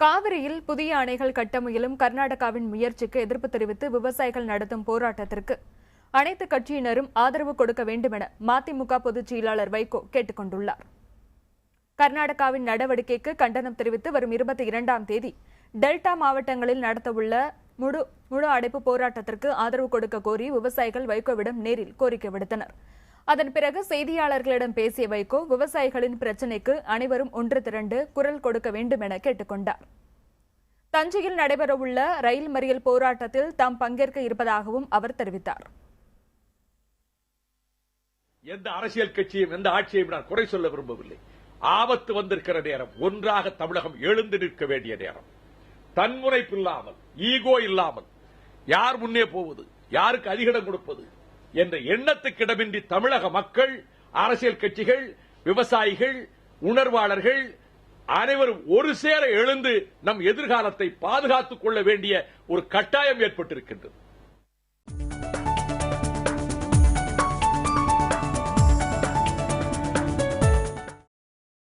காவிரியில் புதிய அணைகள் கட்ட முயலும் கர்நாடகாவின் முயற்சிக்கு எதிர்ப்பு தெரிவித்து விவசாயிகள் நடத்தும் போராட்டத்திற்கு அனைத்து கட்சியினரும் ஆதரவு கொடுக்க வேண்டும் என மதிமுக பொதுச் செயலாளர் வைகோ கேட்டுக் கொண்டுள்ளார். கர்நாடகாவின் நடவடிக்கைக்கு கண்டனம் தெரிவித்து வரும் 22ஆம் தேதி டெல்டா மாவட்டங்களில் நடத்தவுள்ள முழு அடைப்பு போராட்டத்திற்கு ஆதரவு கொடுக்க கோரி விவசாயிகள் வைகோவிடம் நேரில் கோரிக்கை விடுத்தனர். அதன் பிறகு செய்தியாளர்களிடம் பேசிய வைகோ விவசாயிகளின் பிரச்சினைக்கு அனைவரும் ஒன்று திரண்டு குரல் கொடுக்க வேண்டும் என கேட்டுக் கொண்டார். தஞ்சையில் நடைபெறவுள்ள ரயில் மறியல் போராட்டத்தில் தாம் பங்கேற்க இருப்பதாகவும் அவர் தெரிவித்தார். எந்த அரசியல் கட்சியும் எந்த ஆட்சியையும் நான் குறை சொல்ல விரும்பவில்லை. ஆபத்து வந்திருக்கிற நேரம், ஒன்றாக தமிழகம் எழுந்து நிற்க வேண்டிய நேரம். தன்முனைப்பு இல்லாமல், ஈகோ இல்லாமல், யார் முன்னே போவது, யாருக்கு அதிகிடம் கொடுப்பது என்ற எண்ணத்துக்கு இடமின்றி தமிழக மக்கள், அரசியல் கட்சிகள், விவசாயிகள், உணர்வாளர்கள் அனைவரும் ஒரு சேர எழுந்து நம் எதிர்காலத்தை பாதுகாத்துக் கொள்ள வேண்டிய ஒரு கட்டாயம் ஏற்பட்டிருக்கின்றது.